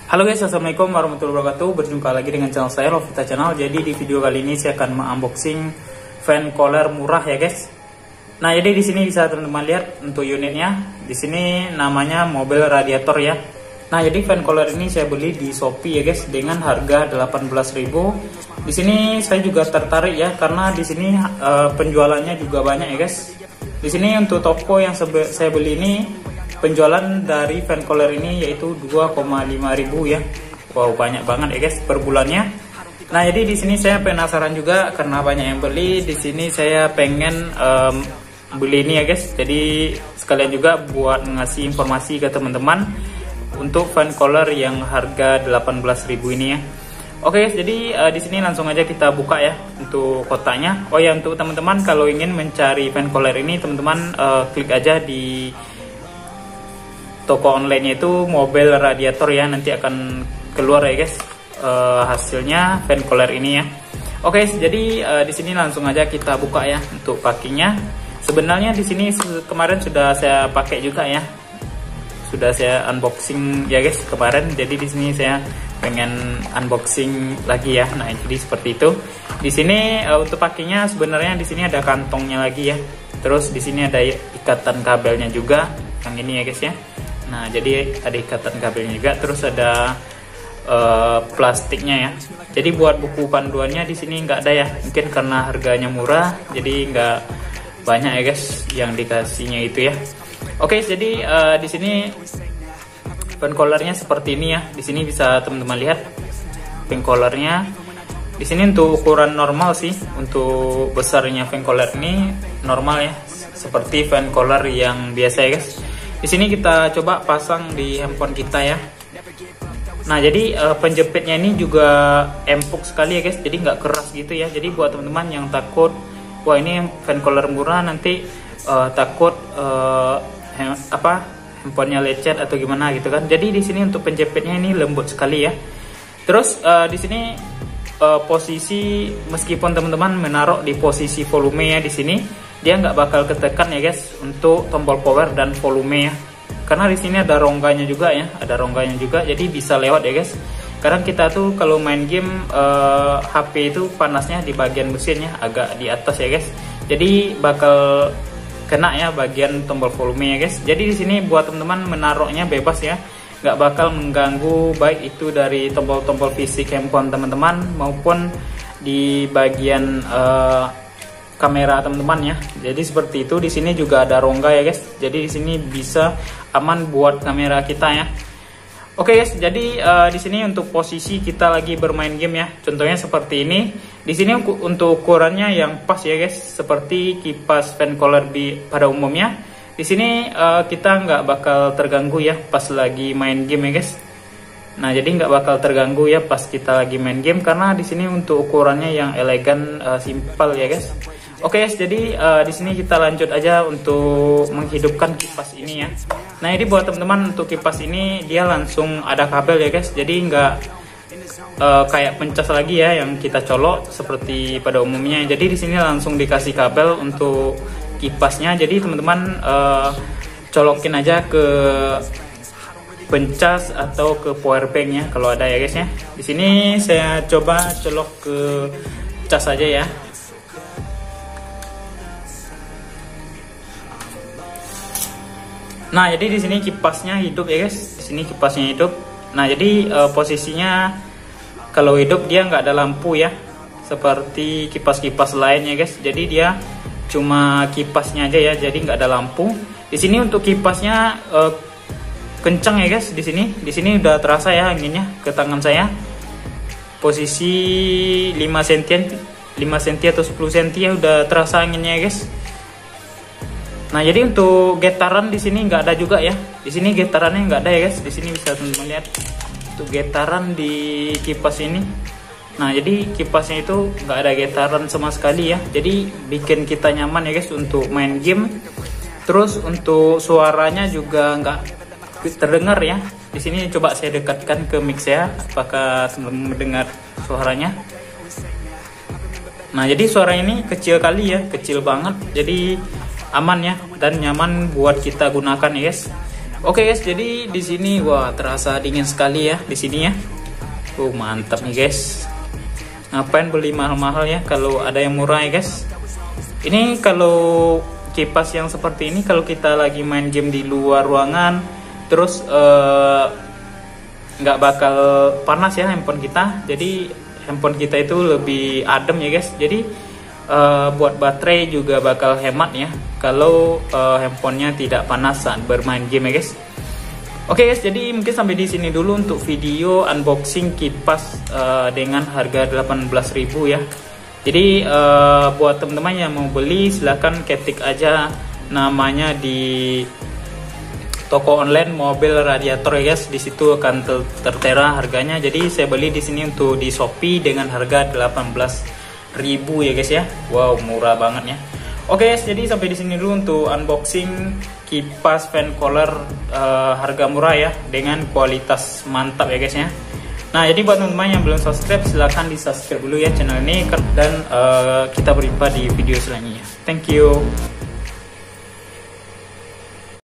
Halo guys, assalamualaikum warahmatullahi wabarakatuh. Berjumpa lagi dengan channel saya, Lovita Channel. Jadi di video kali ini saya akan unboxing fan cooler murah ya guys. Nah, jadi di sini bisa teman-teman lihat untuk unitnya. Di sini namanya mobil radiator ya. Nah, jadi fan cooler ini saya beli di Shopee ya guys dengan harga 18.000. Di sini saya juga tertarik ya karena di sini penjualannya juga banyak ya guys. Di sini untuk toko yang saya beli ini penjualan dari fan cooler ini yaitu 2,5 ribu ya. Wow, banyak banget ya guys per bulannya. Nah, jadi di sini saya penasaran juga karena banyak yang beli. Di sini saya pengen beli ini ya guys. Jadi sekalian juga buat ngasih informasi ke teman-teman untuk fan cooler yang harga 18.000 ini ya. Oke guys, jadi di sini langsung aja kita buka ya untuk kotaknya. Oh ya, untuk teman-teman kalau ingin mencari fan cooler ini, teman-teman klik aja di toko online itu mobil radiator ya, nanti akan keluar ya guys hasilnya fan cooler ini ya. Oke, jadi di sini langsung aja kita buka ya untuk packingnya. Sebenarnya di sini kemarin sudah saya pakai juga ya, sudah saya unboxing ya guys kemarin. Jadi di sini saya pengen unboxing lagi ya. Nah, jadi seperti itu. Di sini untuk packingnya sebenarnya di sini ada kantongnya lagi ya. Terus di sini ada ikatan kabelnya juga yang ini ya guys ya. Nah, jadi ada ikatan kabelnya juga, terus ada plastiknya ya. Jadi buat buku panduannya di sini nggak ada ya, mungkin karena harganya murah, jadi nggak banyak ya guys yang dikasihnya itu ya. Oke, jadi di sini fan coolernya seperti ini ya. Di sini bisa teman-teman lihat fan coolernya. Di sini untuk ukuran normal sih, untuk besarnya fan cooler ini normal ya, seperti fan cooler yang biasa ya guys. Di sini kita coba pasang di handphone kita ya. Nah, jadi penjepitnya ini juga empuk sekali ya guys, jadi nggak keras gitu ya. Jadi buat teman-teman yang takut, wah ini fan cooler murah nanti takut handphonenya lecet atau gimana gitu kan. Jadi di sini untuk penjepitnya ini lembut sekali ya. Terus di sini posisi, meskipun teman-teman menaruh di posisi volume ya, di sini dia nggak bakal ketekan ya guys untuk tombol power dan volume ya, karena di sini ada rongganya juga ya, ada rongganya juga, jadi bisa lewat ya guys. Karena kita tuh kalau main game HP itu panasnya di bagian mesinnya agak di atas ya guys, jadi bakal kena ya bagian tombol volume ya guys. Jadi di sini buat teman-teman menaruhnya bebas ya, nggak bakal mengganggu baik itu dari tombol-tombol fisik handphone teman-teman maupun di bagian kamera teman-teman ya. Jadi seperti itu. Di sini juga ada rongga ya guys, jadi di sini bisa aman buat kamera kita ya. Oke guys, jadi di sini untuk posisi kita lagi bermain game ya, contohnya seperti ini. Di sini untuk ukurannya yang pas ya guys, seperti kipas fan cooler pada umumnya. Di sini kita nggak bakal terganggu ya pas lagi main game ya guys. Nah, jadi nggak bakal terganggu ya pas kita lagi main game, karena di sini untuk ukurannya yang elegan, simpel ya guys. Oke guys, jadi di sini kita lanjut aja untuk menghidupkan kipas ini ya. Nah, ini buat teman-teman untuk kipas ini dia langsung ada kabel ya guys, jadi nggak kayak pencas lagi ya yang kita colok seperti pada umumnya. Jadi di sini langsung dikasih kabel untuk kipasnya. Jadi teman-teman colokin aja ke pencas atau ke power bank ya kalau ada ya guys ya. Di sini saya coba colok ke cas aja ya. Nah, jadi di sini kipasnya hidup ya guys. Di sini kipasnya hidup. Nah, jadi posisinya kalau hidup dia nggak ada lampu ya, seperti kipas-kipas lain ya guys. Jadi dia cuma kipasnya aja ya, jadi nggak ada lampu. Di sini untuk kipasnya kencang ya guys. Di sini udah terasa ya anginnya ke tangan saya. Posisi 5 cm atau 10 cm ya udah terasa anginnya ya guys. Nah, jadi untuk getaran di sini nggak ada juga ya. Di sini getarannya nggak ada ya guys. Di sini bisa teman-teman lihat untuk getaran di kipas ini. Nah, jadi kipasnya itu nggak ada getaran sama sekali ya. Jadi bikin kita nyaman ya guys untuk main game. Terus untuk suaranya juga nggak terdengar ya. Di sini coba saya dekatkan ke mic saya, apakah teman-teman mendengar suaranya? Nah, jadi suara ini kecil kali ya, kecil banget. Jadi aman ya dan nyaman buat kita gunakan ya guys. Oke guys, jadi di sini wah terasa dingin sekali ya di sini ya. Mantap nih guys. Ngapain beli mahal-mahal ya kalau ada yang murah ya guys. Ini kalau kipas yang seperti ini kalau kita lagi main game di luar ruangan, terus nggak bakal panas ya handphone kita. Jadi handphone kita itu lebih adem ya guys. Jadi buat baterai juga bakal hemat ya kalau handphonenya tidak panas saat bermain game ya guys. Oke guys, jadi mungkin sampai di sini dulu untuk video unboxing kipas dengan harga 18.000 ya. Jadi buat teman-teman yang mau beli silahkan ketik aja namanya di toko online mobil radiator ya guys. Di situ akan tertera harganya. Jadi saya beli di sini untuk di Shopee dengan harga 18.000 ya guys ya. Wow, murah banget ya. Oke guys, jadi sampai di sini dulu untuk unboxing kipas fan cooler harga murah ya dengan kualitas mantap ya guys ya. Nah, jadi buat teman-teman yang belum subscribe silahkan di subscribe dulu ya channel ini dan kita berjumpa di video selanjutnya. Thank you.